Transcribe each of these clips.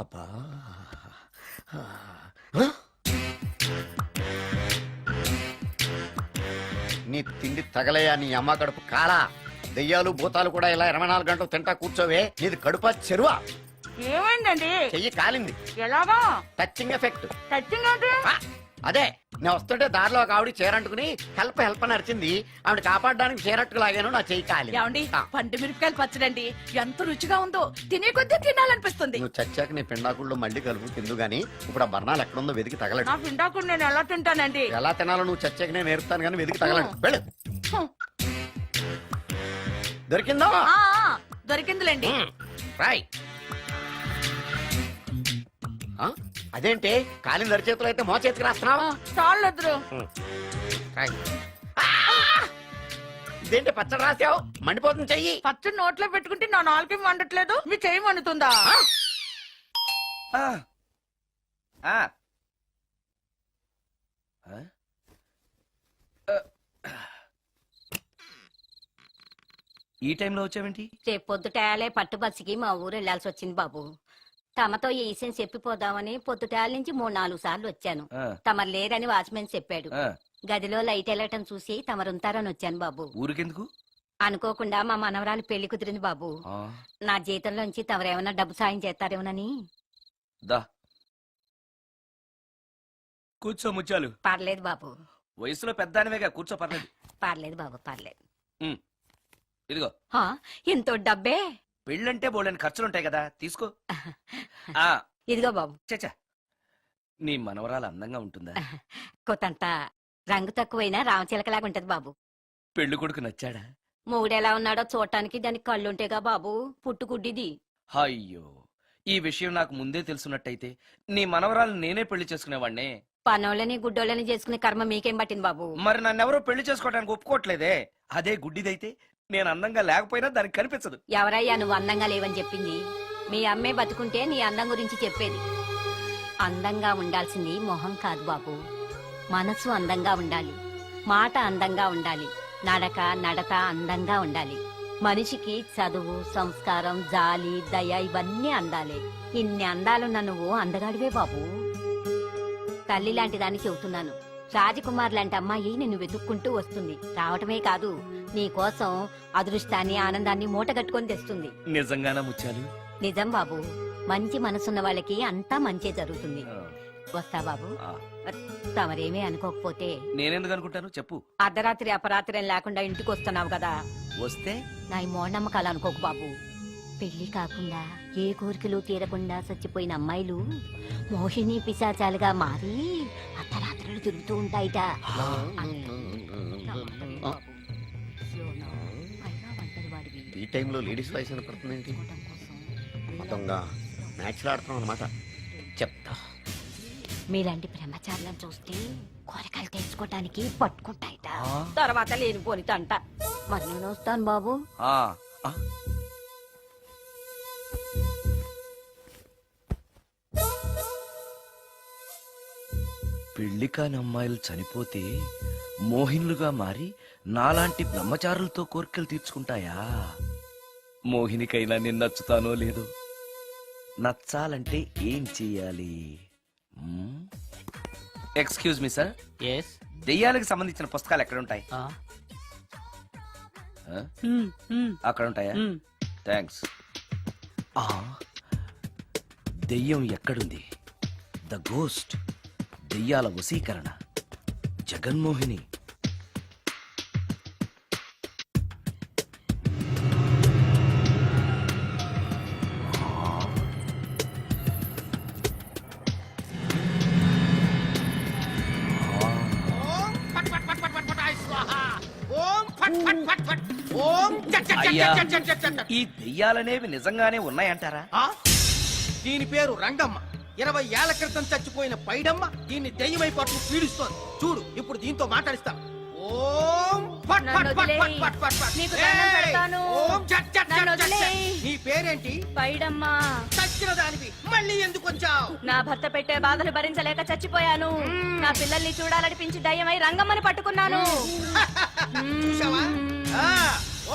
అబ్బా నీ తిండి తగలయా నీ అమ్మ కడుపు కాలా. దెయ్యాలు భూతాలు కూడా ఇలా 24 గంటలు తింటా కూర్చోవే. నీది కడుపా చెరువా? ఏమైందండి? చెయ్యి కాలింది. ఎలాగా? Touching effect. టచింగ్ అంటే? అదే నేను వస్తుంటే దారిలో ఒక ఆవిడ చీరంటుకుని హెల్ప్ హెల్ప్ అని అరిచింది. ఆవిడ కాపాడడానికి చీరట్టుకు లాగాను, నా చెయ్యి కాలి. ఏమండి, పండు మిరపకాయలు పచ్చడండి ఎంత రుచిగా ఉందో, తినే కొద్దీ తినాలనిపిస్తుంది. నువ్వు చచ్చాక నీ పిండాకుళ్ళు మళ్ళీ కలుపు తిందు గానీ ఇప్పుడు ఆ బర్ణాలు ఎక్కడుందో వెతికి తగలడు. నా పిండాకుడు నేను ఎలా తింటానండి? ఎలా తినాలో నువ్వు చచ్చాక నేను నేర్పుతాను కానీ వెతికి తగలడు. వెళ్ళు. దొరికిందా? దొరికిందిలేండి. రాయ్. అదేంటి కాలిన దరిచేతులు అయితే మో చేతికి రాస్తున్నావా? చాలు. ఇదేంటి పచ్చడి రాసావు? మండిపోతుంది చెయ్యి. పచ్చడి నోట్లో పెట్టుకుంటే నా నాలుగు వండట్లేదు, మీ చెయ్యి వండుతుందా? ఈ టైంలో వచ్చావేంటి? రేపు పొద్దుటాలే పట్టుబస్సుకి మా ఊరు వెళ్లాల్సి వచ్చింది బాబు. తమతో ఈ విషయం చెప్పిపోదామని పొద్దుటాల నుంచి 3-4 సార్లు వచ్చాను. తమరు లేరని వాచ్మెన్ చెప్పాడు. గదిలో లైట్ వెళ్ళటం చూసి తమరుంటారని వచ్చాను బాబు. ఊరికెందుకు? అనుకోకుండా మా మనవరాలు పెళ్లి కుదిరింది బాబు. నా జీతంలోంచి తమరేమన్నా డబ్బు సాయం చేస్తారేమోనని. కూర్చో ముచ్చాలు. పర్లేదు బాబు. వయసులో పెద్దానివేగా, కూర్చో. పర్లేదు. పర్లేదు బాబు, పర్లేదు. ఇదిగో. ఎంతో డబ్బే. పెళ్ళంటే బోళ్ళని ఖర్చులుంటాయి కదా, తీసుకో. ఇదిగో బాబు. చచ్చా, నీ మనవరాలు అందంగా ఉంటుందా? కొత్తంత రంగు తక్కువైనా రామచిలకలాగా ఉంటది బాబు. పెళ్లి కొడుకు నచ్చాడా? మూడెలా ఉన్నాడో చూడటానికి దానికి కళ్ళుంటేగా బాబు, పుట్టుకుడ్డిది. అయ్యో, ఈ విషయం నాకు ముందే తెలుసున్నట్టయితే నీ మనవరాలు నేనే పెళ్లి చేసుకునేవాడినే. పనోళ్ళని గుడ్డోళ్ళని చేసుకునే కర్మ మీకేం పట్టింది బాబు? మరి నన్నెవరో పెళ్లి చేసుకోవడానికి ఒప్పుకోవట్లేదే. అదే గుడ్డిదైతే నేను అందంగా లేకపోయినా దానికి కనిపించదు. ఎవరయ్యా నువ్వు అందంగా లేవని చెప్పింది? మీ అమ్మే బతుకుంటే నీ అందం గురించి చెప్పేది. అందంగా ఉండాల్సింది మొహం కాదు బాబు, మనసు అందంగా ఉండాలి, మాట అందంగా ఉండాలి, నడత అందంగా ఉండాలి. మనిషికి చదువు, సంస్కారం, జాలి, దయ ఇవన్నీ అందాలే. ఇన్ని అందాలున్న నువ్వు అందగాడివే బాబు. తల్లి లాంటి దాన్ని చెబుతున్నాను. రాజకుమార్ లాంటి అమ్మాయి నిన్ను వెతుక్కుంటూ వస్తుంది. రావటమే కాదు, నీ కోసం అదృష్టాన్ని, ఆనందాన్ని మూటగట్టుకొని తెస్తుంది. నిజంగానా ముత్యాలు? నిజం బాబు. మంచి మనసున్న వాళ్ళకి అంతా మంచే జరుగుతుంది. వస్తా బాబు. తమరేమీ అనుకోకపోతే. నేనెందుకు అనుకుంటాను చెప్పు. అర్ధరాత్రి అపరాత్రి లేకుండా ఇంటికి వస్తున్నావు కదా, వస్తే నా ఈ మూఢనమ్మకాలు అనుకోకు బాబు. పెళ్లి కాకుండా ఏ కోరికలు తీరకుండా చచ్చిపోయిన అమ్మాయిలు మోహిని పిశాచాలుగా మారి అర్ధరాత్రులు తిరుగుతూ ఉంటాయిట. ఈ టైంలో లేడీస్ వాయిస్ వినపడుతుందేంటి? మొత్తంగా మ్యాచ్లు ఆడుతున్నాం అనమాట. చెప్తా. మీలాంటి బ్రహ్మచారులను చూస్తే కోరికలు తెచ్చుకోవటానికి పట్టుకుంటాయిట. తర్వాత లేనిపోని తంట. మరి నేను వస్తాను బాబు. పెళ్లి కాని అమ్మాయిలు చనిపోతే మోహినులుగా మారి నాలాంటి బ్రహ్మచారులతో కోరికలు తీర్చుకుంటాయా? మోహినికైనా నేను నచ్చుతానో లేదో. నచ్చాలంటే ఏం చెయ్యాలి? Excuse me sir. దెయ్యాలకు సంబంధించిన పుస్తకాలు ఎక్కడ ఉంటాయి? అక్కడ ఉంటాయా? థ్యాంక్స్. దెయ్యం ఎక్కడుంది? ద గోస్ట్, దెయ్యాల వశీకరణ, జగన్మోహిని. అయ్యా, ఈ దెయ్యాలనేవి నిజంగానే ఉన్నాయంటారా? దీని పేరు రంగమ్మ. 20 ఏళ్ల క్రితం చచ్చిపోయిన పైడమ్మ దీన్ని దెయ్యమై పట్టు పీడిస్తోంది. చూడు, ఇప్పుడు దీంతో మాట్లాడిస్తా. ఓం ఫట్ ఫట్ ఫట్ ఫట్ ఫట్ ఫట్ ఫట్. ఓం జట్ జట్ జట్ జట్. నీ పేరేంటి? పైడమ్మా. చచ్చిన దానివి మళ్ళీ ఎందుకు వచ్చావు? నా భర్త పెట్టే బాధలు భరించలేక చచ్చిపోయాను. నా పిల్లల్ని చూడాలనిపించి దయ్యమై రంగమ్మని పట్టుకున్నాను. చూసావా?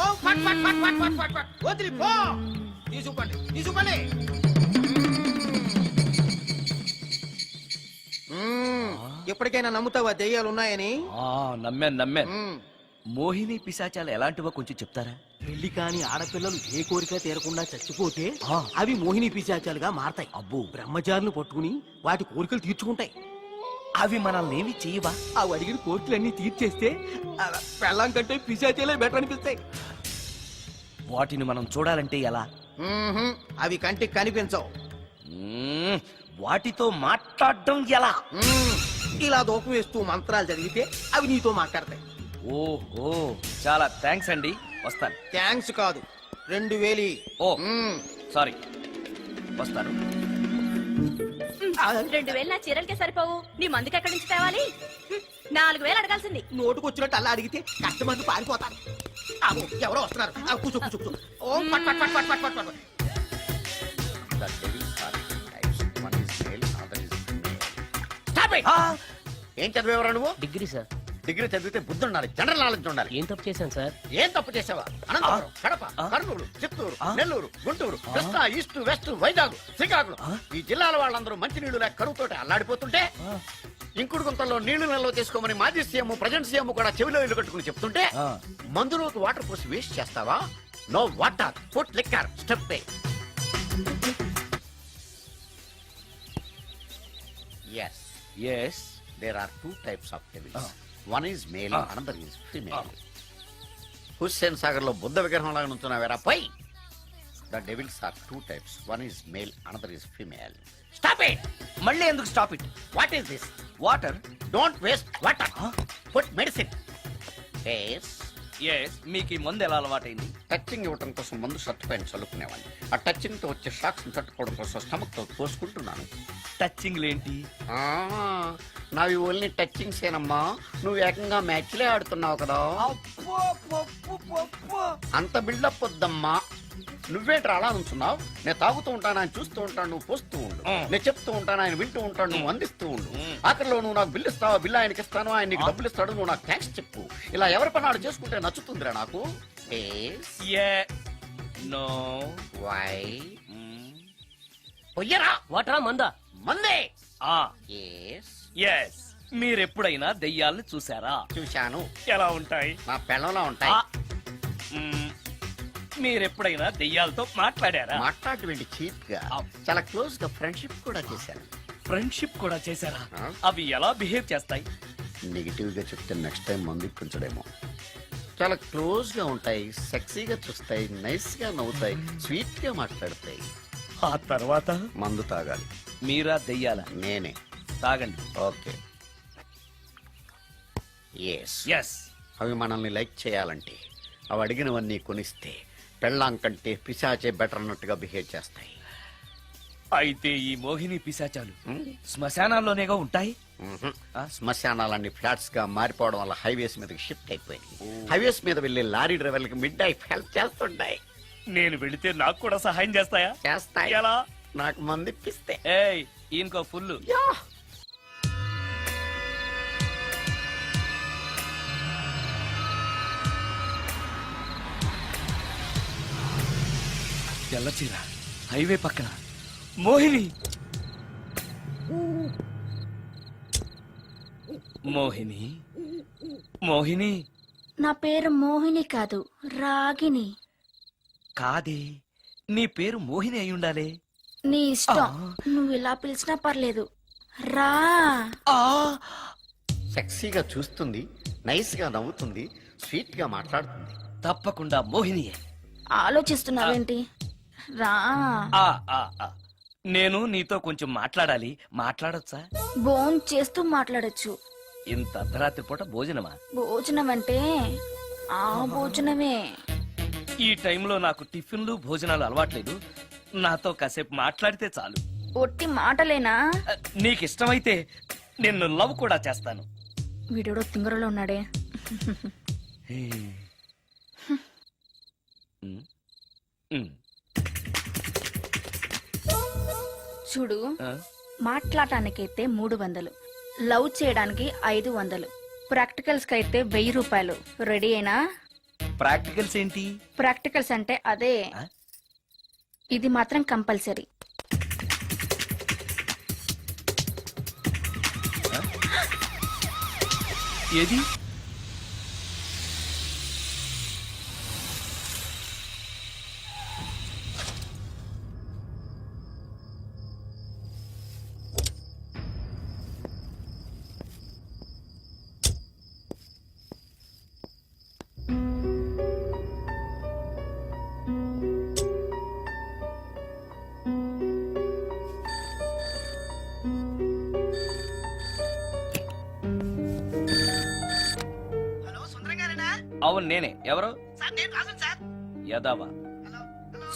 ఓం ఫట్ ఫట్ ఫట్ ఫట్ ఫట్ ఫట్. వదిలిపో. తీసుకోండి తీసుకోండి. ఎప్పటికైనా నమ్ముతావా దెయ్యాలు ఉన్నాయని? నమ్మాను మ్మ్. మోహిని పిశాచాలు ఎలాంటివో కొంచెం చెప్తారా? పెళ్లి కాని ఆడపిల్లలు ఏ కోరిక తీరకుండా చచ్చిపోతే ఆ. అవి మోహిని పిశాచాలుగా మారతాయి. అబ్బో. బ్రహ్మచారులు పట్టుకుని వాటి కోరికలు తీర్చుకుంటాయి. అవి మనల్ని ఏమి చేయవా? అవి అడిగిన కోరికలన్నీ తీర్చేస్తే పెళ్ళం కంటే పిశాచాలే బెటర్ అనిపిస్తాయి. వాటిని మనం చూడాలంటే ఎలా? అవి కంటికి కనిపించవు. మ్మ్, వాటితో మాట్లాడడం ఎలా? ఇలా దూపం వేస్తూ మంత్రాలు చదివితే అవి నీతో మాట్లాడతాయి. ఓహో, చాలా థ్యాంక్స్ అండి, వస్తాను. థ్యాంక్స్ కాదు, 2000. ఓ సారీ, వస్తాను. 2000 నా చీరలకే సరిపోవు, నీ మందుకి ఎక్కడి నుంచి తేవాలి? 4000 అడగాల్సింది. నోటుకొచ్చినట్టు అలా అడిగితే కష్టమంది పారిపోతారు. అబ్బో, ఎవరో వస్తున్నారు. కూర్చో కూర్చో కూర్చో. ఓం పట్ పట్ పట్ పట్ పట్ పట్ పట్. The devils are two types. One is male, other is female. Stop it! ఏం చదివేవరా నువ్వు? Degree sir. డిగ్రీ చదివితే బుద్ధి ఉండాలి, జనరల్ నాలెడ్జ్ ఉండాలి. ఏం తప్పు చేశాను సార్? ఏం తప్పు చేసావా? అనంతపురం, కడప, కర్నూలు, చిత్తూరు, నెల్లూరు, గుంటూరు, కృష్ణా, ఈస్ట్, వెస్ట్, వైజాగ్, శ్రీకాకుళం ఈ జిల్లాల వాళ్ళందరూ మంచినీళ్లు లేక కరువుతోటి అల్లాడిపోతుంటే ఇంకుడు గుంతల్లో నీళ్లు నిల్వ చేసుకోమని మాజీ సీఎం ప్రజెంట్ సీఎం కూడా చెవిలో ఇల్లు కట్టుకుని చెప్తుంటే మందులోకి వాటర్ పోసి వేస్ట్ చేస్తావా? No water, put liquor, step పే. Yes, yes. there are two types of devils. One is male, another is female. Hussain Sagar లో బుద్ధ విగ్రహం లాగా నుంచున్నావేరా పై. The devils are two types. One is male, another is female. Stop it! మళ్ళీ ఎందుకు stop it? What is this? Water. Don't waste water. Put medicine. Yes. Yes, మీకు ఈ మందు ఎలా అలవాటైంది? టచింగ్ ఇవ్వడం కోసం ముందు షర్ట్ పైన చల్లుకునేవాడిని. ఆ టచింగ్ తో వచ్చే షాక్స్ తట్టుకోవడం కోసం స్టమక్ తో పోసుకుంటున్నాను. టచింగ్ లేంటి? నావి ఓన్లీ టచింగ్స్ ఏనమ్మా. నువ్వు ఏకంగా మ్యాచ్లే ఆడుతున్నావు కదా. అంత బిల్డప్ వద్దమ్మా. నువ్వేంట్రా అలా నుంచున్నావు? నేను తాగుతూ ఉంటాను, ఆయన చూస్తూ ఉంటాను, నువ్వు పోస్తూ ఉండు. నేను చెప్తూ ఉంటాను, ఆయన వింటూ ఉంటాడు, నువ్వు అందిస్తూ ఉండు. ఆఖరిలో నువ్వు నాకు బిల్లు ఇస్తావా, బిల్లు ఆయనకి ఇస్తాను, ఆయన నీకు డబ్బులు ఇస్తాడు, నువ్వు నాకు థ్యాంక్స్ చెప్పు. ఇలా ఎవరి పని ఆడు చేసుకుంటే నచ్చుతుందిరా నాకు. నో. వై పొయ్యరా వాటరా మందా? మందే. ఆ ఎస్ ఎస్. మీరెప్పుడైనా దెయ్యాల్ని చూసారా? చూశాను. ఎలా ఉంటాయి? నా పెళ్ళంలా ఉంటాయి. మీరెప్పుడైనా దెయ్యాలతో మాట్లాడారా? మాట్లాడేటువంటి చీప్ గా చాలా క్లోజ్ గా ఫ్రెండ్షిప్ కూడా చేశాను. ఫ్రెండ్షిప్ కూడా చేశారా? ఆ? అవి ఎలా బిహేవ్ చేస్తాయి? నెగిటివ్ గా చెప్తే నెక్స్ట్ టైం మందు ఇప్పించడేమో. చాలా క్లోజ్ గా ఉంటాయి, సెక్సీగా చూస్తాయి, నైస్ గా నవ్వుతాయి, స్వీట్ గా మాట్లాడతాయి. ఆ తర్వాత మందు తాగాలి. మీరా దెయ్యాల? నేనే. తాగండి. ఓకే. ఎస్. ఎస్. అవి మనల్ని లైక్ చేయాలంటే అవి అడిగినవన్నీ కొనిస్తే పెళ్ళాం కంటే పిశాచే బెటర్ అన్నట్టుగా బిహేవ్ చేస్తాయి. అయితే ఈ మోహిని పిశాచాలు శ్మశానాల్లోనేగా ఉంటాయి? శ్మశానాలన్నీ ఫ్లాట్స్ గా మారిపోవడం వల్ల హైవేస్ మీదకి షిఫ్ట్ అయిపోయింది. హైవేస్ మీద వెళ్లే లారీ డ్రైవర్లకి మిడ్ నైట్ హెల్ప్ చేస్తుంటాయి. నేను వెళితే నాకు కూడా సహాయం చేస్తాయా? చేస్తాయి. ఎలా? నాకు మంది ఇప్పిస్తే. ఏయ్, ఈయనకో ఫుల్. తెల్లచీర, హైవే పక్కన మోహిని. మోహిని, మోహిని. నా పేరు మోహిని కాదు, రాగిని. కాదే, నీ పేరు మోహిని అయి ఉండాలే. నీ ఇష్టం, నువ్వు ఇలా పిలిచినా పర్లేదు. రా. సెక్సీగా చూస్తుంది, నైస్ గా నవ్వుతుంది, స్వీట్ గా మాట్లాడుతుంది. తప్పకుండా మోహినియే. ఆలోచిస్తున్నావేంటి? రా. ఆ, ఆ, ఆ. నేను నీతో కొంచెం మాట్లాడాలి. మాట్లాడొచ్చా? భోన్ చేస్తూ మాట్లాడొచ్చు. ఇంత అర్ధరాత్రి పూట భోజనమా? భోజనం అంటే ఆ భోజనమే. ఈ టైంలో నాకు టిఫిన్లు భోజనాలు అలవాట్లేదు. నాతో కాసేపు మాట్లాడితే చాలు. ఒట్టి మాటలేనా? నీకు ఇష్టమైతే నిన్ను లవ్ కూడా చేస్తాను. వీడెవడో తింగరలో ఉన్నాడే. చూడు, మాట్లాడటానికైతే 300, లవ్ చేయడానికి 500, ప్రాక్టికల్స్ కి అయితే 1000 రూపాయలు. రెడీ అయినా? ప్రాక్టికల్స్ ఏంటి? ప్రాక్టికల్స్ అంటే అదే, ఇది మాత్రం కంపల్సరీ. ఏది? అవును నేనే. ఎవరు? యదవా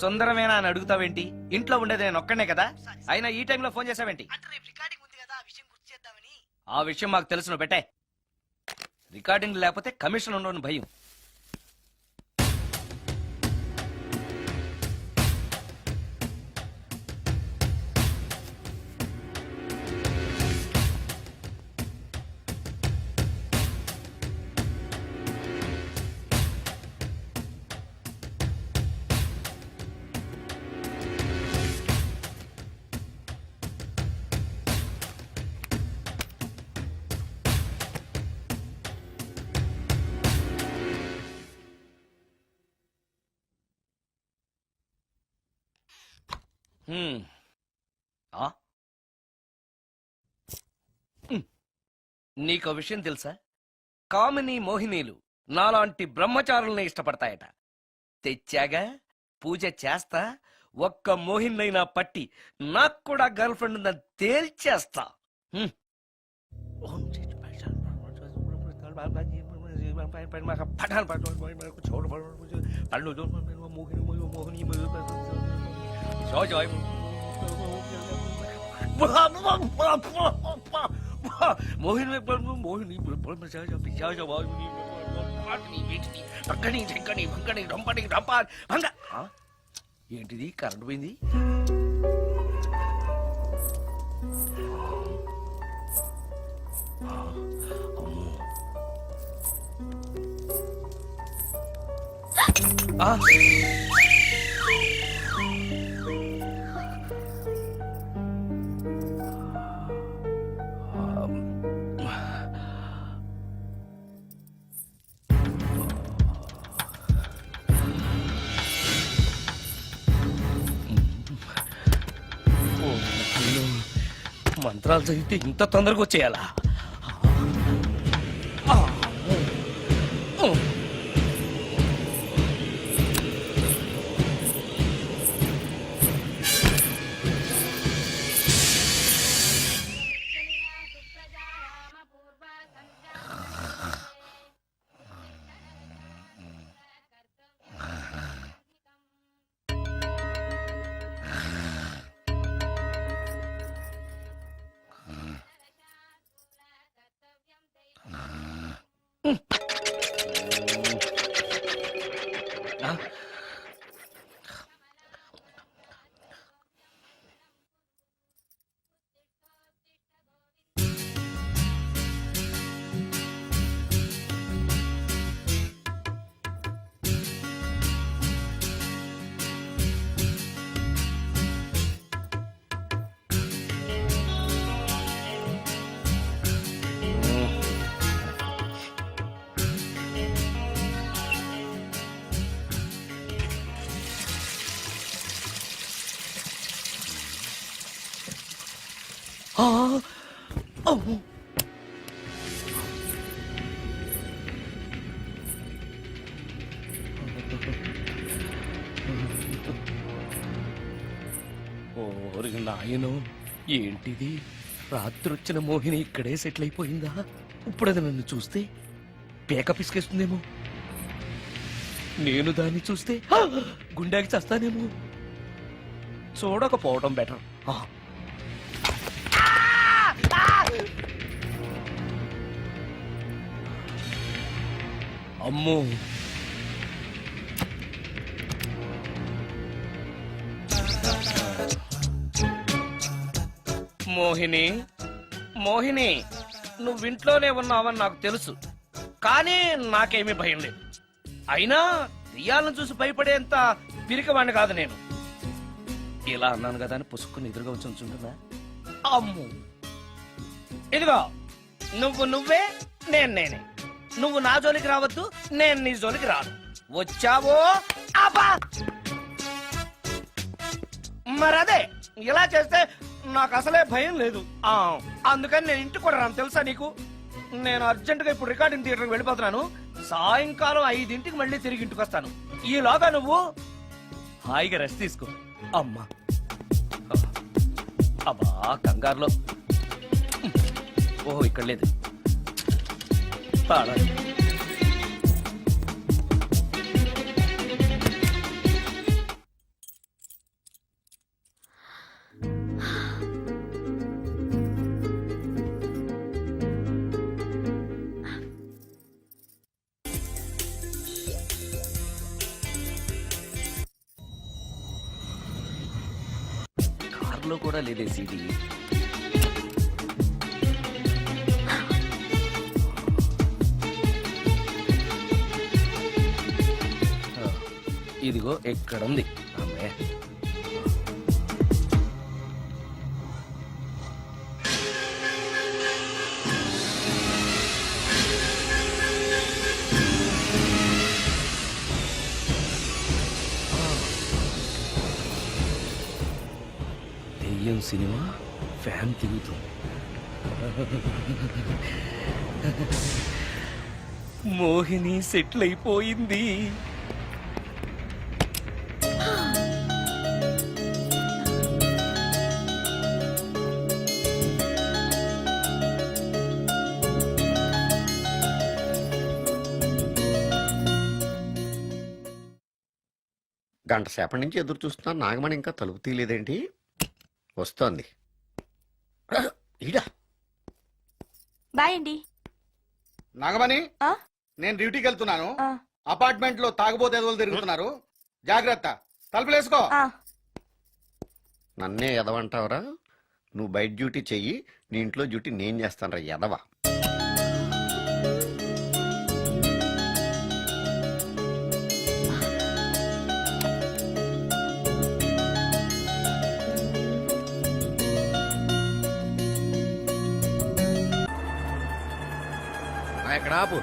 సుందరమేనా అని అడుగుతావేంటి? ఇంట్లో ఉండేది నేను ఒక్కనే కదా. అయినా ఈ టైంలో ఫోన్ చేసావేంటి? ఆ విషయం మాకు తెలుసును పెట్టే. రికార్డింగ్ లేకపోతే కమిషన్ ఉండని భయం. హ్మ్. ఆ? నీకో విషయం తెలుసా? కామిని మోహినీలు నాలాంటి బ్రహ్మచారుల్ని ఇష్టపడతాయట. తెచ్చాగా, పూజ చేస్తా, ఒక్క మోహిన్నైనా పట్టి నాకు కూడా గర్ల్ ఫ్రెండ్ ఉందని తేల్చేస్తా. హ్మ్. ఏంటిది? కరెంట్ పోయింది. ఆ మంత్రాలు చదివితే ఇంత తొందరగా వచ్చేయాలా? నాయనో, ఏంటిది? రాత్రొచ్చిన మోహిని ఇక్కడే సెటిల్ అయిపోయిందా? ఇప్పుడు అది నన్ను చూస్తే పేక పిసికేస్తుందేమో. నేను దాన్ని చూస్తే గుండెకి చస్తానేమో. చూడకపోవడం బెటర్. అమ్మో, మోహిని, మోహిని, నువ్వింట్లోనే ఉన్నావని నాకు తెలుసు, కానీ నాకేమీ భయం లేదు. అయినా దెయ్యాలను చూసి భయపడేంత పిరికవాణ్ణి కాదు నేను. ఇలా అన్నాను కదా అని పుసుక్కుని ఎదురుగా వచ్చి ఉంచుంటుందా? అమ్ము, ఇదిగో నువ్వే నేను నేనే. నువ్వు నా జోలికి రావద్దు, నేను నీ జోలికి రాను. వచ్చావో అబ్బా! మరదే ఇలా చేస్తే నాకు అసలే భయం లేదు. అందుకని నేను ఇంటికి కూడా రాను, తెలుసా నీకు? నేను అర్జెంటుగా ఇప్పుడు రికార్డింగ్ థియేటర్కి వెళ్ళిపోతున్నాను. సాయంకాలం 5ంటికి మళ్ళీ తిరిగి ఇంటికి వస్తాను. ఈలోగా నువ్వు హాయిగా రెస్ట్ తీసుకో. అమ్మా అబ్బా, కంగారులో. ఓహో, ఇక్కడ లేదు. పాడాలి. కార్లో కూడా లేదే సీడీ. ఇదిగో ఎక్కడ ఉంది. అమ్మే, దెయ్యం సినిమా ఫ్యాన్ తిరుగుతుంది. మోహిని సెటిల్ అయిపోయింది. గంట సేపటి నుంచి ఎదురు చూస్తున్నాను, నాగమణి ఇంకా తలుపు తీయలేదేంటి? వస్తోంది. ఈడా బాయ్ అండి. నాగమణి, ఆ? నేను డ్యూటీకి వెళ్తున్నాను. ఆ. అపార్ట్మెంట్ లో తాగుబోతు ఎదవలు తిరుగుతున్నారు, జాగ్రత్త. తలుపులేసుకో. నన్నే ఎదవంటావురా? నువ్వు బయట డ్యూటీ చెయ్యి, నీ ఇంట్లో డ్యూటీ నేను చేస్తాను రా ఎదవా. ఎక్కడ ఆపు.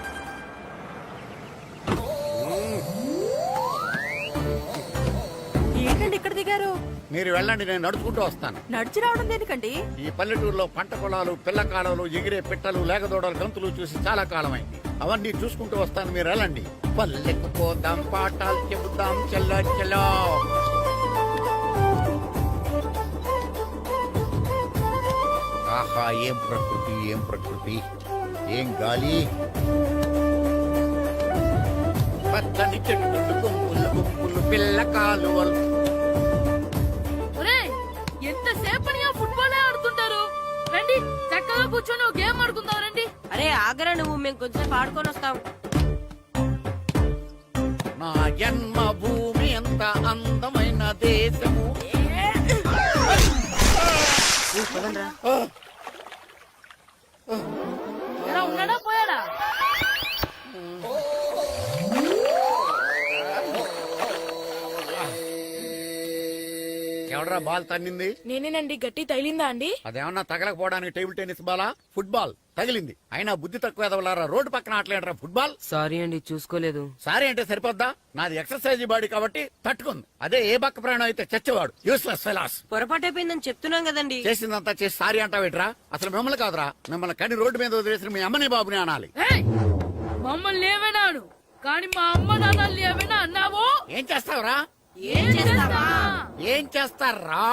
ఏంటండి ఇక్కడ దిగారు? మీరు వెళ్ళండి, నేను నడుచుకుంటూ వస్తాను. నడిచి రావడం దేనికండి? ఈ పల్లెటూరులో పంట పొలాలు, పిల్ల కాలువలు, ఎగిరే పిట్టలు, లేగదోడలు, గంతులు చూసి చాలా కాలమైంది. అవన్నీ చూసుకుంటూ వస్తాను, మీరు వెళ్ళండి. పల్లెకు పోదాం, పాఠాలు చెబుతాం, చెల్లో చెల్లో. ఆహా, ఏం ప్రకృతి, ఏం ప్రకృతి, ఏం గాలి. పచ్చని చెట్లు, గుంపులు గుంపులు, పిల్ల కాలువలు. ఎంతసేపని ఫుట్బాల్ ఆడుతుంటారు? రండి, చక్కగా కూర్చొని ఒక గేమ్ ఆడుకుందాం రండి. అరే ఆగరా నువ్వు, మేము కొంచెం ఆడుకొని వస్తాం. నా జన్మ భూమి ఎంత అందమైన దేశము. ఎలా ఉన్నాడా పోయాడా? ఎవడరా బాల్ తన్నింది? నేనేనండి. గట్టి తగిలిందా అండి? అదేమన్నా తగలకపోవడానికి టేబుల్ టెన్నిస్ బాలా, ఫుట్బాల్ తగిలింది. అయినా బుద్ధి తక్కువ ఎదవలారా, రోడ్డు పక్కన ఆటలేడరా ఫుట్బాల్. సారీ అండి, చూసుకోలేదు. సారీ అంటే సరిపోద్దా? నాది ఎక్సర్సైజ్ బాడీ కాబట్టి తట్టుకుంది. అదే ఏ బక్క ప్రాణం అయితే చచ్చేవాడు. Useless fellas. పొరపాటు అయిపోయిందని చెప్తున్నాం కదండి. చేసిందంతా చేసి సారీ అంటావేట్రా? అసలు మిమ్మల్ని కాదురా, మిమ్మల్ని కని రోడ్డు మీద వదిలేసిన మీ అమ్మని బాబుని అనాలి. ఏయ్! మమ్మల్ని ఏమైనాడు కానీ మా అమ్మ నాన్నల్ని ఏమైనా అన్నావో? ఏం చేస్తావురా? ఏం చేస్తావా? ఏం చేస్తారా?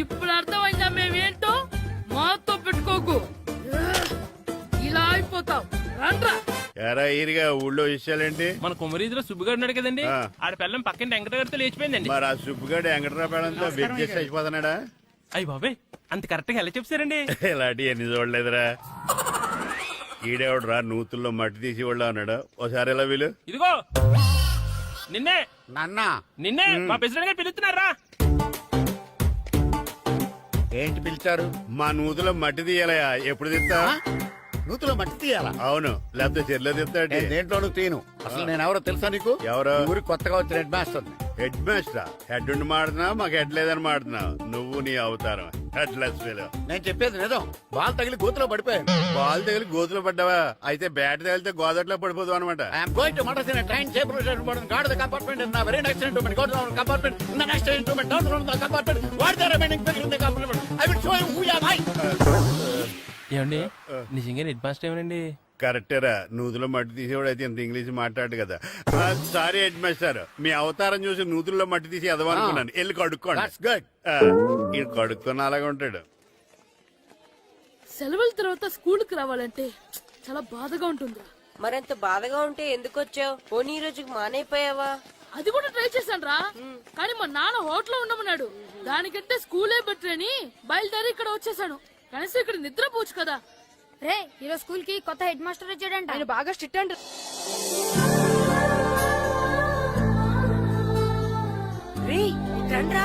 ఇప్పుడు అర్థమైందా మేమేంటో? మాతో పెట్టుకోకు, ఇలా అయిపోతాం. రండ్రా. ఎరా ఈరిగా ఊళ్ళో విషయాలేంటి? మన కుమరీధిలో సుబ్బుగాడు ఉన్నాడు కదండి, ఆ. ఆడ పిల్లం పక్కన వెంకటగారితో లేచిపోయిందండి. మరి ఆ సుబ్బుగాడు వెంకటరాపేడంతో వెచ్చేసి చచ్చిపోతున్నాడా? అయ్యి బాబాయ్, అంత కరెక్ట్ గా ఎలా చెప్తారండి? ఇలాంటి ఎన్ని చూడలేదురా. ఈడేవాడు రా నూతుల్లో మట్టి తీసి వాళ్ళు అన్నాడు. ఓసారి ఎలా వీలు? ఇదిగో నిన్నే నాన్న నిన్నే మా ప్రెసిడెంట్ గారు పిలుస్తున్నారా? ఏంటి పిలిచారు? మా నూతులో మట్టి తీయాలయా ఎప్పుడు తీస్తా? నూతులో మట్టి తీయాలా? అవును, లేకపోతే చెర్లో తీస్తాడు. నేను దేంట్లోనూ తీను. అసలు నేను ఎవరో తెలుసా నీకు? ఎవరు? ఈ ఊరికి కొత్తగా వచ్చిన head master. Head master? Head ఉండి మాడుతున్నావు, మాకు హెడ్ లేదని మాడుతున్నావు. నువ్వు నీ అవతారం హెడ్ లెస్ ఫెలో. నేను చెప్పేది నిజం. బాల్ తగిలి గోతులో పడిపోయాను. బాల్ తగిలి గోతులో పడ్డావా? అయితే బ్యాట్ తగిలితే గోదట్లో పడిపోదు అనమాట. I'm going to Madras in train safe guard the compartment in very next instrument go to compartment in the next instrument down from the compartment what the remaining people in the compartment I will show you who am I. ఏమండి నిజంగా head master ఏమనండి? కరెక్టేరా, నూతులో మట్టి తీసేవాడు అయితే ఇంత English మాట్లాడు కదా. Sorry head master, మీ అవతారం చూసి నూతుల్లో మట్టి తీసి ఎదవనుకున్నాను. వెళ్ళి కడుక్కోండి. That's good. ఈడు కడుక్కొని అలాగే ఉంటాడు. సెలవుల తర్వాత స్కూల్ కి రావాలంటే చాలా బాధగా ఉంటుందిరా. మరంత బాధగా ఉంటే ఎందుకు వచ్చావు? పోనీ ఈ రోజుకి మానైపోయావా? అది కూడా ట్రై చేశాను రా, కానీ మా నాన్న హోటల్ లో ఉండమన్నాడు. దానికంటే స్కూలే బెటర్ అని బయలుదేరి ఇక్కడ వచ్చేసాను. కనీసం ఇక్కడ నిద్రపోవచ్చు కదా. రే ఈరోజు స్కూల్ కి కొత్త హెడ్ మాస్టర్ వచ్చాడంట. ఆయన బాగా స్ట్రిక్ట్ అండ్ రే రండ్రా.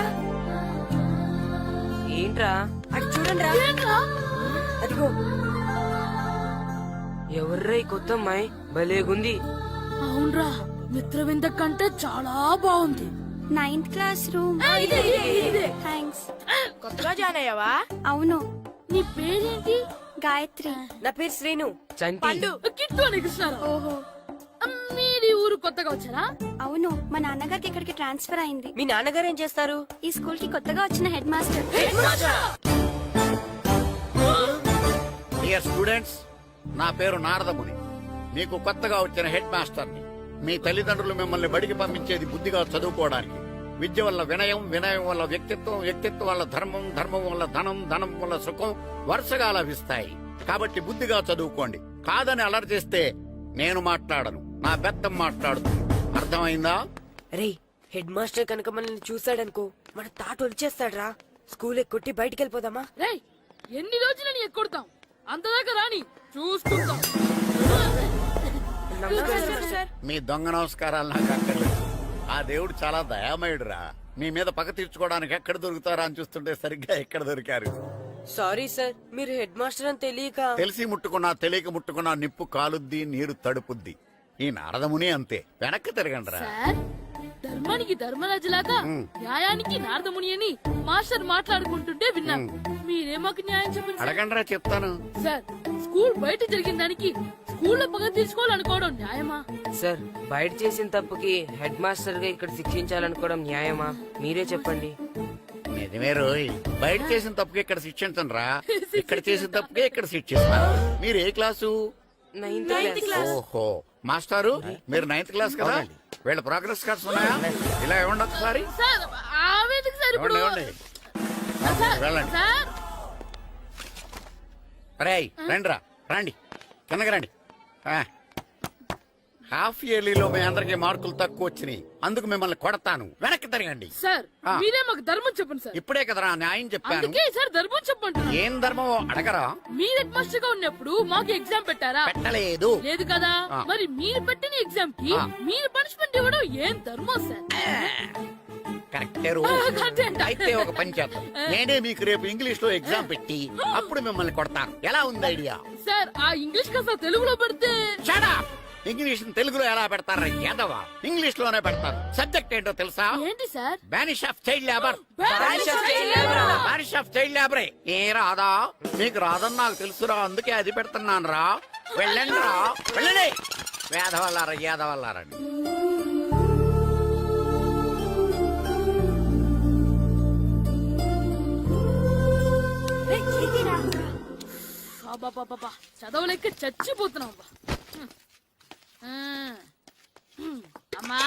ఏంట్రా అటు చూడండిరా. అదిగో ఎవర్రా ఈ కొత్త అమ్మాయి? భలేగుంది. అవునరా, మిత్రవింద కంటే చాలా బాగుంది. 9th class room. ఇదే. థ్యాంక్స్. కొత్తగా జాయిన్ అయ్యావా? అవును. నీ పేరేంటి? గాయత్రి. నా పేరు శ్రీను. చంటి. కిట్టు అని కృష్ణారావు. ఓహో. మీరు ఈ ఊరు కొత్తగా వచ్చారా? అవును, మా నాన్నగారికి ఇక్కడికి ట్రాన్స్ఫర్ అయింది. మీ నాన్నగారు ఏం చేస్తారు? ఈ స్కూల్ కి కొత్తగా వచ్చిన హెడ్ మాస్టర్. డియర్ స్టూడెంట్స్, నా పేరు నారదముని. మీకు కొత్తగా వచ్చిన హెడ్ మాస్టర్ని. మీ తల్లిదండ్రులు మిమ్మల్ని బడికి పంపించేది బుద్ధిగా చదువుకోవడానికి. విద్య వల్ల వినయం, వినయం వల్ల వ్యక్తిత్వం, వ్యక్తిత్వం వల్ల ధర్మం, ధర్మం వల్ల ధనం, ధనం వల్ల సుఖం వరుసగా లభిస్తాయి. కాబట్టి బుద్ధిగా చదువుకోండి. కాదని అలర్ చేస్తే నేను మాట్లాడను, నా బెత్తం మాట్లాడుతుంది. అర్థమైందా? రే హెడ్ మాస్టర్ కనుక మనల్ని చూసాడనుకో మన తాట వచ్చేస్తాడ్రా. స్కూల్ ఎక్కొట్టి బయటికి వెళ్ళిపోదామా? రేయ్, ఎన్ని రోజులని ఎక్కొడతాం? అంతదాకా రాని చూసుకుంటాం. మీ దొంగ నమస్కారాలు నాకు అక్కర్లేదు. ఆ దేవుడు చాలా దయామయుడురా. మీ మీద పగ తీర్చుకోవడానికి ఎక్కడ దొరుకుతారా అని చూస్తుంటే సరిగ్గా ఎక్కడ దొరికారు. సారీ సార్, మీరు హెడ్ మాస్టర్ అని తెలియక. తెలిసి ముట్టుకున్నా తెలియక ముట్టుకున్నా నిప్పు కాలుద్ది, నీరు తడుపుద్ది. ఈ నారదముని అంతే. వెనక్కి తిరగండిరా. సార్, ధర్మానికి ధర్మరాజులాగా న్యాయానికి నారదముని అని మాస్టర్ మాట్లాడుకుంటుంటే విన్నాను. మీరే మాకు న్యాయం చెప్పండి సార్. అడగండిరా, చెప్తాను. సార్, స్కూల్ బయట జరిగిన దానికి స్కూల్లో పగ తీర్చుకోవాలనుకోవడం న్యాయమా? సార్, బయట చేసిన తప్పుకి హెడ్ మాస్టర్ గా ఇక్కడ శిక్షించాలనుకోవడం న్యాయమా? మీరే చెప్పండి. నిజమే రోయ్, బయట చేసిన తప్పుకి ఇక్కడ శిక్షించండి రా. ఇక్కడ చేసిన తప్పుకే ఇక్కడ శిక్షిస్తారు. మీరు ఏ క్లాసు? 9th class. ఓహో, మాస్టారు మీరు 9th క్లాస్ కదా? వీళ్ళ ప్రోగ్రెస్ కార్డ్స్ ఉన్నాయా? ఇలా ఇవ్వండి ఒకసారి. సార్, ఆవేదకి సార్ ఇప్పుడు. ఇవ్వండి, ఇవ్వండి. సార్, వెళ్ళండి. సార్, రేయ్ రండిరా, రండి, కిందకి రండి. హాఫ్ ఇయర్లీలో మీ అందరికి మార్కులు తక్కువ వచ్చినాయి. అందుకు మిమ్మల్ని కొడతాను. వెనక్కి తిరగండి. సార్, మీరే మాకు ధర్మం చెప్పండి సార్. ఇప్పుడే కదరా న్యాయం చెప్పాను. అందుకే సార్ ధర్మం చెప్పంటున్నా. ఏం ధర్మమో అడగరా? మీరు హెడ్ మాస్టర్ గా ఉన్నప్పుడు మాకు ఎగ్జామ్ పెట్టారా? పెట్టలేదు. లేదు కదా. ఆ. మరి మీరు పెట్టిన ఎగ్జామ్ కి ఆ. మీరు పనిష్మెంట్ ఇవ్వడం ఏం ధర్మం సార్? కరెక్టే రో. కరెక్టే అంట. అయితే ఒక పని చేద్దాం. నేనే మీకు రేపు ఇంగ్లీష్ లో ఎగ్జామ్ పెట్టి అప్పుడు మిమ్మల్ని కొడతాను. ఎలా ఉంది ఐడియా? సార్, ఆ ఇంగ్లీష్ కాస్త తెలుగులో పెడితే. Shut up. ఇంగ్లీష్ తెలుగులో ఎలా పెడతారా యాదవా? ఇంగ్లీష్ లోనే పెడతారు. సబ్జెక్ట్ ఏంటో తెలుసా? ఏంటి sir? Banish of child labour. Banish of child labor. Banish of child లేబరే. ఏ రాదా? మీకు రాదని నాకు తెలుసురా, అందుకే అది పెడుతున్నాను రా. వెళ్ళండి రా, వెళ్ళండి. వేదవల్లారా, యాదవల్లారండి. అబ్బబ్బబ్బబ్బా, చదవలేక చచ్చిపోతున్నాం. అమ్మా,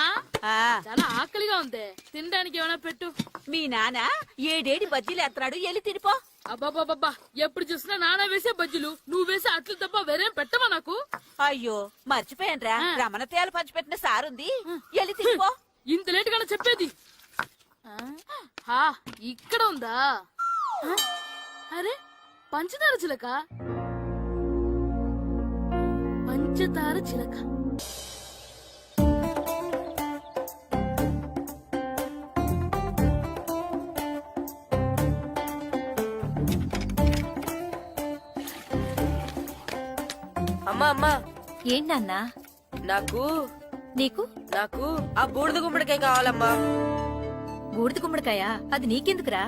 చాలా ఆకలిగా ఉంది. తినడానికి ఏమైనా పెట్టు. మీ నాన్న ఏడేడి బజ్జీలు ఎత్తాడు, ఎల్లి తినిపో. అబ్బాబాబ్బా, ఎప్పుడు చూసినా నాన్న వేసే బజ్జీలు, నువ్వు వేసే అట్లు తప్ప వేరేం పెట్టవా నాకు? అయ్యో మర్చిపోయానురా, ఆ. రమణ తేలు పంచిపెట్టిన సారుంది, ఎల్లి తినిపో. ఇంత లేట్ గానే చెప్పేది. హా, ఇక్కడ ఉందా? అరే, పంచదార చిలక. పంచదార చిలక. అమ్మా ఏంటన్నా నాకు నీకు నాకు ఆ బూడిద గుమ్మడికాయ కావాలమ్మా. బూడిద గుమ్మడికాయ అది నీకెందుకురా?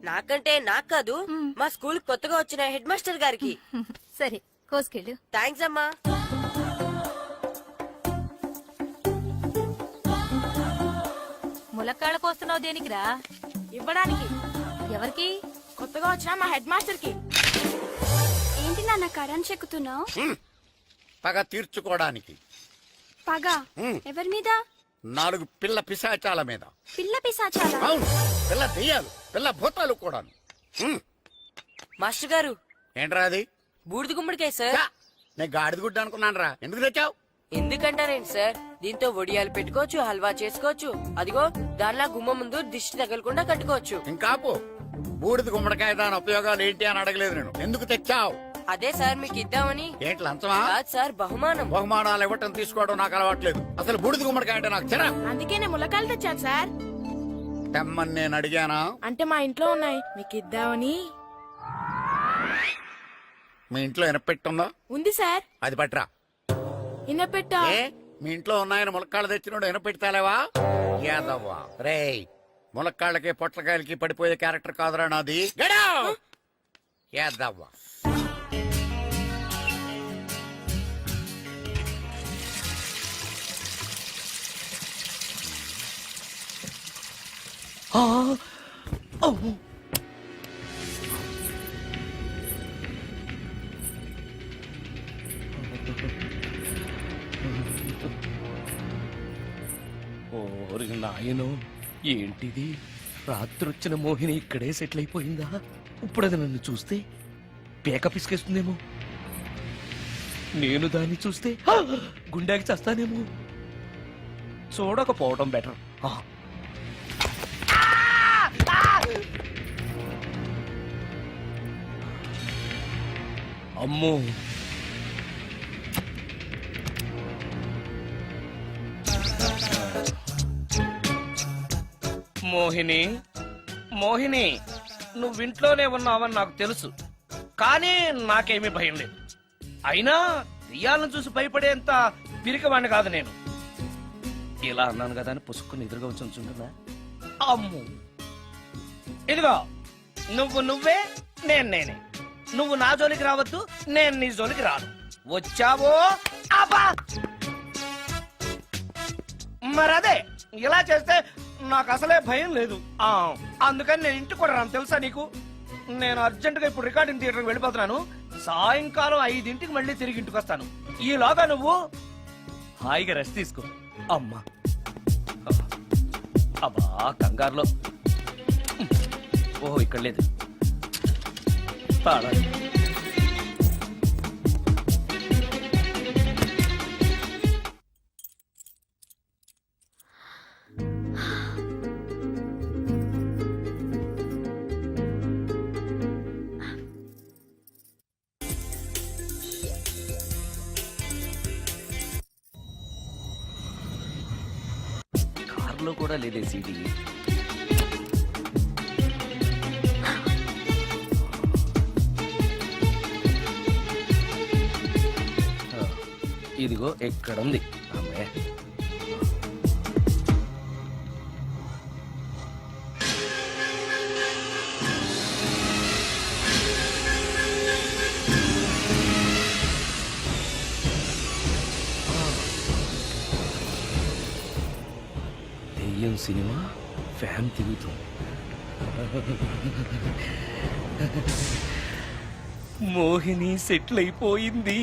నాకంటే నాకు కాదు, మా స్కూల్ కొత్తగా వచ్చిన హెడ్ మాస్టర్ గారికి. సరే కోసుకెళ్ళు. థ్యాంక్స్ అమ్మా. ములక్కాళ్ళ కోస్తున్నావు దేనికిరా? ఇవ్వడానికి. ఎవరికి? కొత్తగా వచ్చిన మా హెడ్ మాస్టర్ కి. ఏంటి నాన్న కరెంట్ చెక్కుతున్నావు? పగ తీర్చుకోవడానికి పగ ఎవరి మీద? 4 పిల్ల పిశాచాల మీద. పిల్ల పిశాచాలా? అవును, పిల్ల దెయ్యాలు, పిల్ల భూతాలు కూడాను. మాస్టర్ గారు, ఏంట్రా అది? బూడిద గుమ్మడికాయ సార్. ఛా, నేను గాడిద గుడ్డ అనుకున్నాను రా. ఎందుకు తెచ్చావు? ఎందుకంటారేంటి సార్, దీంతో వడియాలు పెట్టుకోవచ్చు, హల్వా చేసుకోవచ్చు. అదిగో దానిలా గుమ్మ ముందు దిష్టి తగలకుండా కట్టుకోవచ్చు. ఇంకాపు బూడిద గుమ్మడికాయ దాని ఉపయోగాలు ఏంటి అని అడగలేదు నేను. ఎందుకు తెచ్చావు? అదే సార్ మీకు ఇద్దామని. ఏంటి లంచమా? కాదు సార్, బహుమానం. బహుమానాలు ఇవ్వటం తీసుకోవడం నాకు అలవాట్లేదు. అసలు బూడిద గుమ్మడికాయ అంటే నాకు చిరా. అందుకే నేను ములకాయలు తెచ్చాను సార్. తెమ్మని నేను అడిగానా? అంటే మా ఇంట్లో ఉన్నాయి మీకు ఇద్దామని. మీ ఇంట్లో ఎనపెట్టుందా? ఉంది సార్. అది పట్రా. ఇన్నపెట్టా. ఏ మీ ఇంట్లో ఉన్నాయని ములక్కాళ్ళు తెచ్చినోడు ఎనపెడతాలేవా? యాదవ్వా రేయ్, ములక్కాళ్ళకి పొట్లకాయలకి పడిపోయే క్యారెక్టర్ కాదురా నాది. యాదవ్వా. ఓరి నాయనో, ఏంటిది? రాత్రొచ్చిన మోహిని ఇక్కడే సెటిల్ అయిపోయిందా? ఇప్పుడు అది నన్ను చూస్తే పేక పిసికేస్తుందేమో. నేను దాన్ని చూస్తే గుండెకి చస్తానేమో. చూడకపోవడం బెటర్. అమ్మో, మోహిని మోహిని, నువ్వింట్లోనే ఉన్నావని నాకు తెలుసు, కానీ నాకేమీ భయం లేదు. అయినా దెయ్యాలను చూసి భయపడేంత పిరికవాణ్ణి కాదు నేను. ఇలా అన్నాను కదా అని పుసుక్కుని ఎదురుగా వచ్చి ఉంచుంటున్నా. అమ్ము, ఇదిగో నువ్వే, నేనే. నువ్వు నా జోలికి రావద్దు, నేను నీ జోలికి రాను. వచ్చావో అబ్బా! మరదే ఇలా చేస్తే నాకు అసలే భయం లేదు. అందుకని నేను ఇంటికి కూడా రాను, తెలుసా నీకు? నేను అర్జెంటుగా ఇప్పుడు రికార్డింగ్ థియేటర్కి వెళ్ళిపోతున్నాను. సాయంకాలం 5ంటికి మళ్ళీ తిరిగి ఇంటికి వస్తాను. ఈలోగా నువ్వు హాయిగా రెస్ట్ తీసుకో. అమ్మా, అబ్బా కంగారులో. ఓహో, ఇక్కడ లేదు. పాడాలి. కార్లో కూడా లేదే సీడీ. ఇదిగో ఎక్కడుంది. అమ్మే, దెయ్యం సినిమా ఫ్యాన్ తిరుగుతుంది. మోహిని సెటిల్ అయిపోయింది.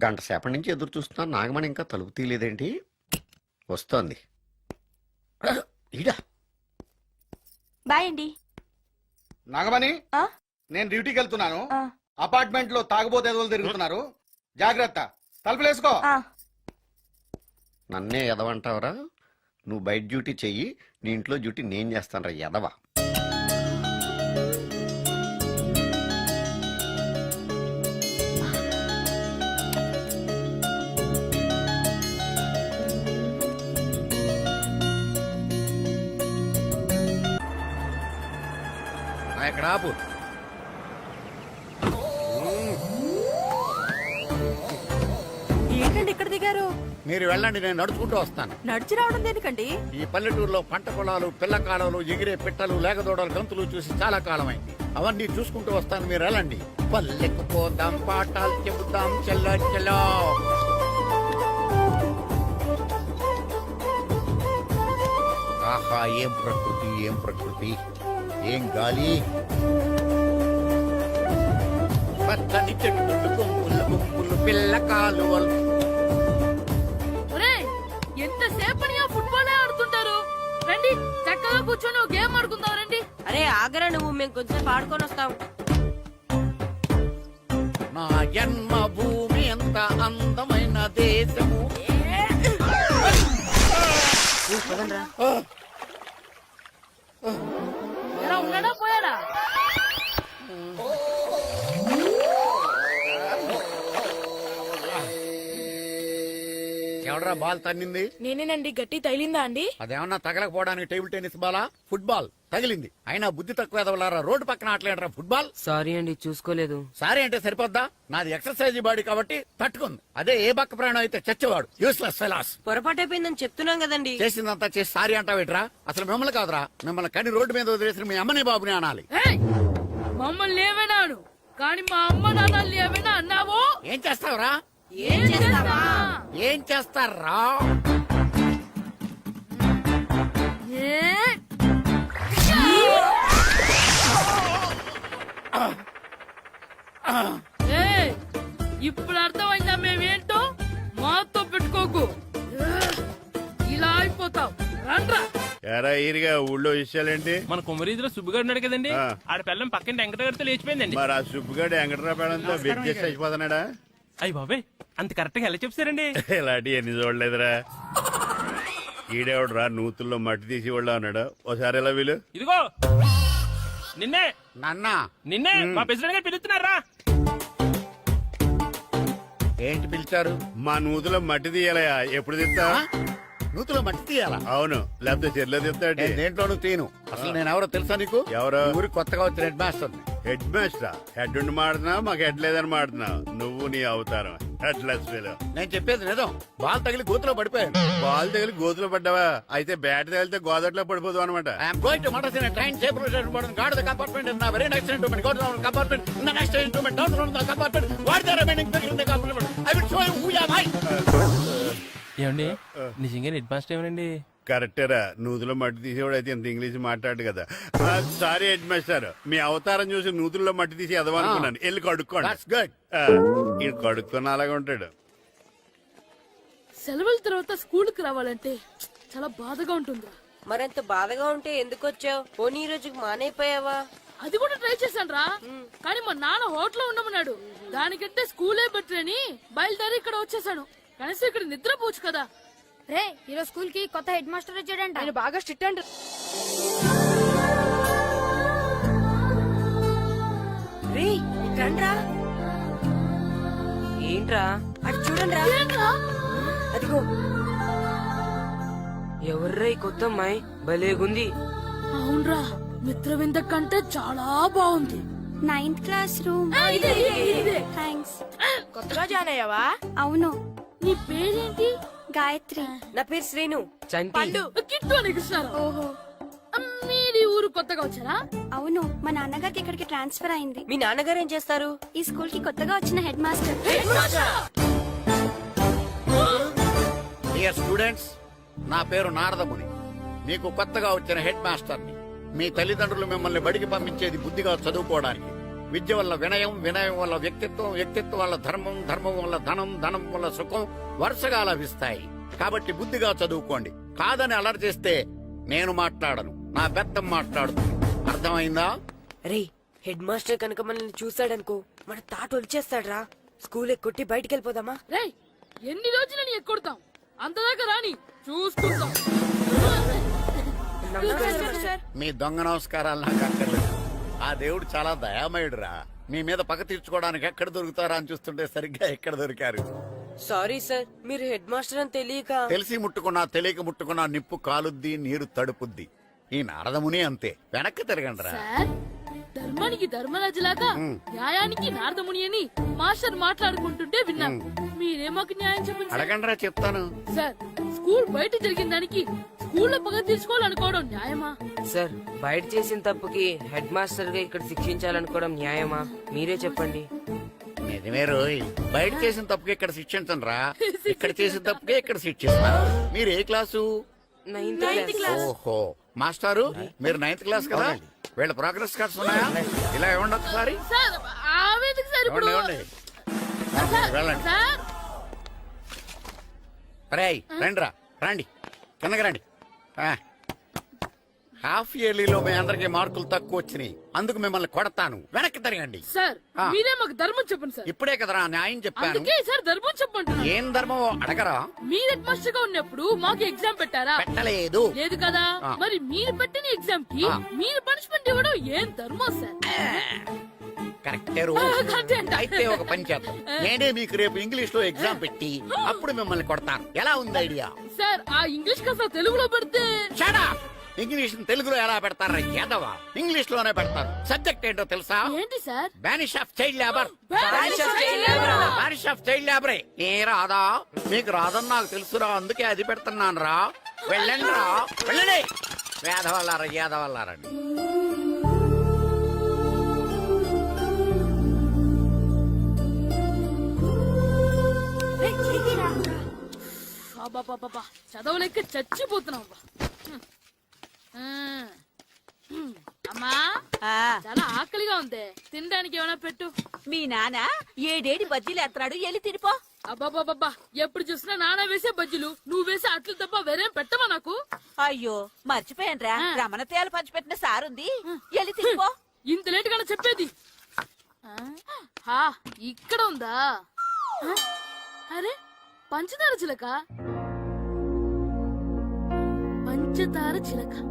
గంట సేపటి నుంచి ఎదురు చూస్తున్నాను. నాగమణి ఇంకా తలుపు తీయలేదేంటి? వస్తోంది. ఈడా బాయ్ అండి. నాగమణి, ఆ? నేను డ్యూటీకి వెళ్తున్నాను. ఆ. అపార్ట్మెంట్ లో తాగుబోతు ఎదవలు తిరుగుతున్నారు. జాగ్రత్త, తలుపులేసుకో. నన్నే ఎదవంటావరా? నువ్వు బయట డ్యూటీ చెయ్యి, నీ ఇంట్లో డ్యూటీ నేను చేస్తాను రా ఎదవ. అక్కడ ఆపు. ఏంటండి ఇక్కడ దిగారు? మీరు వెళ్ళండి, నేను నడుచుకుంటూ వస్తాను. నడిచి రావడం దేనికండి? ఈ పల్లెటూరులో పంట పొలాలు, పిల్ల కాలువలు, ఎగిరే పిట్టలు, లేగదోడలు, గంతులు చూసి చాలా కాలమైంది. అవన్నీ చూసుకుంటూ వస్తాను, మీరు వెళ్ళండి. పల్లెకు పోదాం, పాఠాలు చెబుతాం, చెల్లో చెల్లో. ఆహా, ఏం ప్రకృతి, ఏం ప్రకృతి, ఏం గాలి. పచ్చని చెట్లు, గుంపులు గుంపులు, పిల్ల కాలువలు. ఒరేయ్, ఎంతసేపని ఆ ఫుట్బాల్ ఆడుతుంటారు? రండి, చక్కగా కూర్చొని ఒక గేమ్ ఆడుకుందాం రండి. అరే ఆగరా నువ్వు, మేము కొంచెం ఆడుకొని వస్తాం. నా జన్మభూమి ఎంత అందమైన దేశము. ఎలా ఉన్నాడా పోయాడా? ఎవడరా బాల్ తన్నింది? నేనేనండి. గట్టి తగిలిందా అండి? అదేమన్నా తగలకపోవడానికి టేబుల్ టెన్నిస్ బాలా, ఫుట్బాల్ తగిలింది. అయినా బుద్ధి తక్కువ ఎదవలారా, రోడ్డు పక్కన ఆటలేడరా ఫుట్బాల్. సారీ అండి, చూసుకోలేదు. సారీ అంటే సరిపోద్దా? నాది ఎక్సర్సైజ్ బాడీ కాబట్టి తట్టుకుంది. అదే ఏ బక్క ప్రాణం అయితే చచ్చేవాడు. Useless fellas. పొరపాటు అయిపోయిందని చెప్తున్నాం కదండి. చేసిందంతా చేసి సారీ అంటావేట్రా? అసలు మిమ్మల్ని కాదురా, మిమ్మల్ని కని రోడ్డు మీద వదిలేసిన మీ అమ్మని బాబుని అనాలి. ఏయ్, మమ్మల్ని ఏమైనాను కానీ మా అమ్మ నాన్నల్ని ఏమైనా అన్నావో? ఏం చేస్తావురా? ఏం చేస్తావా? ఏం చేస్తారా? ఏయ్, ఇప్పుడు అర్థమైందా మేమేంటో? మాతో పెట్టుకోకు, ఇలా అయిపోతావు. రండ్రా. ఎరా ఈరిగా ఊళ్ళో విషయాలేంటి? మన కుమరీధిలో సుబ్బుగాడు ఉన్నాడు కదండి, ఆ. ఆడ పిల్లం పక్కన వెంకటగారితో లేచిపోయిందండి. మరి ఆ సుబ్బుగాడు వెంకటరాపేడంతో వెయిట్ చేసి అయిపోతున్నాడా? అయ్యి బాబాయ్, అంత కరెక్ట్ గా ఎలా చెప్తారండి? ఇలాంటి ఎన్ని చూడలేదురా. ఈడేవడరా నూతుల్లో మట్టి తీసి వాళ్ళు అన్నాడు. ఓసారి ఎలా వీలు? ఇదిగో నిన్నే నాన్నా, నిన్నే మా ప్రెసిడెంట్ గారు పిలుస్తున్నారా? ఏంటి పిలిచారు? మా నూతులో మట్టి తీయాలయా, ఎప్పుడు తీస్తా? నూతులో మట్టి తీయాలా? అవును, లేకపోతే చెర్లో తీస్తాడు. నేను దేంట్లోనూ తీను. అసలు నేను ఎవరో తెలుసా నీకు? ఎవరు? ఈ ఊరికి కొత్తగా వచ్చిన head master. Head master? Head ఉండి మాడుతున్నావు, మాకు హెడ్ లేదని మాడుతున్నావు. నువ్వు నీ అవతారం హెడ్ లెస్ ఫీల్. నేను చెప్పేది నిజం. బాల్ తగిలి గోతులో పడిపోయాను. బాల్ తగిలి గోతులో పడ్డావా? అయితే బ్యాట్ తగిలితే గోదట్లో పడిపోదు అనమాట. I'm going to Madras in a train safe route guard the compartment in very next instrument go down compartment in the next instrument down from the compartment what the remaining people in the compartment I will show you who you are. ఏమండి, నిజంగా head master ఏమనండి? కరెక్టేరా, నూతులో మట్టి తీసేవాడు అయితే ఇంత English మాట్లాడు కదా. Sorry head master, మీ అవతారం చూసి నూతుల్లో మట్టి తీసి ఎదవనుకున్నాను. వెళ్ళి కడుక్కోండి. That's good. ఇది కడుక్కున్న అలాగే ఉంటాడు. సెలవుల తర్వాత స్కూల్కి రావాలంటే చాలా బాధగా ఉంటుంది. మరంత బాధగా ఉంటే ఎందుకు వచ్చావు? పోనీ ఈ రోజుకి మానైపోయావా? అది కూడా ట్రై చేశాను రా, కానీ మా నాన్న హోటల్లో ఉండమన్నాడు. దానికంటే స్కూలే బెటర్ అని బయలుదేరి ఇక్కడ వచ్చేసాను. కనీసం ఇక్కడ నిద్రపోవచ్చు కదా. రే, ఈరోజు స్కూల్ కి కొత్త హెడ్ మాస్టర్ వచ్చాడంట. ఆయన బాగా స్ట్రిక్ట్ అంట. రే రండ్రా. ఏంట్రా అటు చూడండిరా. ఏంట్రా? అదిగో ఎవర్రా ఈ కొత్త అమ్మాయి? భలేగుంది. అవునరా, మిత్రవింద కంటే చాలా బాగుంది. 9th class room. ఇదే. థ్యాంక్స్. కొత్తగా జాయిన్ అయ్యావా? అవును. నీ పేరేంటి? గాయత్రి. నా పేరు శ్రీను. చంటి. కిట్టు అని కృష్ణారావు. ఓహో. మీరు ఊరు కొత్తగా వచ్చారా? అవును, మా నాన్నగారికి ఇక్కడికి ట్రాన్స్ఫర్ అయింది. మీ నాన్నగారు ఏం చేస్తారు? ఈ స్కూల్ కి కొత్తగా వచ్చిన హెడ్ మాస్టర్. డియర్ స్టూడెంట్స్, నా పేరు నారదముని. మీకు కొత్తగా వచ్చిన హెడ్ మాస్టర్ని. మీ తల్లిదండ్రులు మిమ్మల్ని బడికి పంపించేది బుద్ధిగా చదువుకోవడానికి. విద్య వల్ల వినయం, వినయం వల్ల వ్యక్తిత్వం, వ్యక్తిత్వం వల్ల ధర్మం, ధర్మం వల్ల ధనం, ధనం వల్ల సుఖం వరుసగా లభిస్తాయి. కాబట్టి బుద్ధిగా చదువుకోండి. కాదని అలర్ చేస్తే నేను మాట్లాడను, నా బెత్తం మాట్లాడుతుంది. అర్థమైందా? రే, హెడ్ మాస్టర్ కనుక మనల్ని చూసాడనుకో మన తాట వచ్చేస్తాడ్రా. స్కూల్ కొట్టి బయటికి వెళ్ళిపోదామా? రేయ్, ఎన్ని రోజులు నీ ఎక్కొడతాం? అంతదాకా రాని చూసుకుంటాం. మీ దొంగ నమస్కారాలు నాకు అక్కర్లేదు. ఆ దేవుడు చాలా దయామయుడురా. మీ మీద పగ తీర్చుకోవడానికి ఎక్కడ దొరుకుతారా అని చూస్తుంటే సరిగ్గా ఎక్కడ దొరికారు. సారీ సార్, మీరు హెడ్ మాస్టర్ అని తెలియక. తెలిసి ముట్టుకున్నా తెలియక ముట్టుకున్నా నిప్పు కాలుద్ది, నీరు తడుపుద్ది. ఈ నారదముని అంతే. వెనక్కి తిరగండి రా. సార్, ధర్మానికి ధర్మరాజులాగా న్యాయానికి నారదముని అని మాస్టర్ మాట్లాడుకుంటుంటే విన్నాం. మీరే మాకు న్యాయం చెప్పండి సార్. అడగండ్రా చెప్తాను. సార్, స్కూల్ బయట జరిగిన దానికి స్కూల్లో పగ తీర్చుకోవాలనుకోవడం న్యాయమా? సార్, బయట చేసిన తప్పుకి హెడ్ మాస్టర్ గా ఇక్కడ శిక్షించాలనుకోవడం న్యాయమా? మీరే చెప్పండి. నిజమే రోయ్, బయట చేసిన తప్పుకి ఇక్కడ శిక్షించను రా, ఇక్కడ చేసిన తప్పుకే ఇక్కడ శిక్షిస్తా. మీరు ఏ క్లాసు? 9th class. ఓహో, మాస్టారు మీరు 9th క్లాస్ కదా? వీళ్ళ ప్రోగ్రెస్ కార్డ్స్ ఉన్నాయా? ఇలా ఇవ్వండి ఒకసారి. సార్, ఆవేదకు సార్ ఇప్పుడు. ఇవ్వండి, ఇవ్వండి. సార్, వెళ్ళండి. సార్, రేయ్ రండిరా, రండి కిందకి రండి. హాఫ్ ఇయర్లీలో మీ అందరికి మార్కులు తక్కువ వచ్చినాయి, అందుకు మిమ్మల్ని కొడతాను. వెనక్కి తిరగండి. సార్, మీరే మాకు ధర్మం చెప్పండి సార్. ఇప్పుడే కదరా న్యాయం చెప్పాను. అందుకే సార్ ధర్మం చెప్పంటున్నా. ఏం ధర్మం అడగరా? మీరు హెడ్ మాస్టర్ గా ఉన్నప్పుడు మాకు ఎగ్జామ్ పెట్టారా? పెట్టలేదు. లేదు కదా. మరి మీరు పెట్టిన ఎగ్జామ్ కి మీరు పనిష్మెంట్ ఇవ్వడం ఏం ధర్మం సార్? కరెక్టే. కరెక్టే అంట. అయితే ఒక పని చేద్దాం, నేనే మీకు రేపు ఇంగ్లీష్ లో ఎగ్జామ్ పెట్టి అప్పుడు మిమ్మల్ని కొడతాను. ఎలా ఉంది ఐడియా? సార్, ఆ ఇంగ్లీష్ కాస్త తెలుగులో పెడితే. Shut up! ఇంగ్లీష్ తెలుగులో ఎలా పెడతారా యాదవా? ఇంగ్లీష్ లోనే పెడతారు. సబ్జెక్ట్ ఏంటో తెలుసా? ఏంటి sir? Banish of child labour. Banish of child labor. Banish of child లేబరే. ఏ రాదా? మీకు రాదని నాకు తెలుసురా, అందుకే అది పెడుతున్నాను రా. వెళ్ళండి రా, వెళ్ళండి. వేదవల్లారా, యాదవల్లారండి. అబ్బబ్బబ్బబ్బా, చదవలేక చచ్చిపోతున్నాం. అమ్మా, ఆ, చాలా ఆకలిగా ఉంది, తినడానికి ఏమైనా పెట్టు. మీ నాన్న 7 బజ్జీలు ఎత్తాడు ఎల్లి తినిపో. అబ్బాబాబ్బా, ఎప్పుడు చూసినా నాన్న వేసే బజ్జీలు, నువ్వు వేసే అట్లు తప్ప వేరేం పెట్టవా నాకు? అయ్యో మర్చిపోయానురా, రమణ తేలు పంచిపెట్టిన సారుంది ఎల్లి తినిపో. ఇంత లేట్ గా చెప్పేది. ఇక్కడ ఉందా? అరే, పంచదార చిలక. పంచదార చిలక.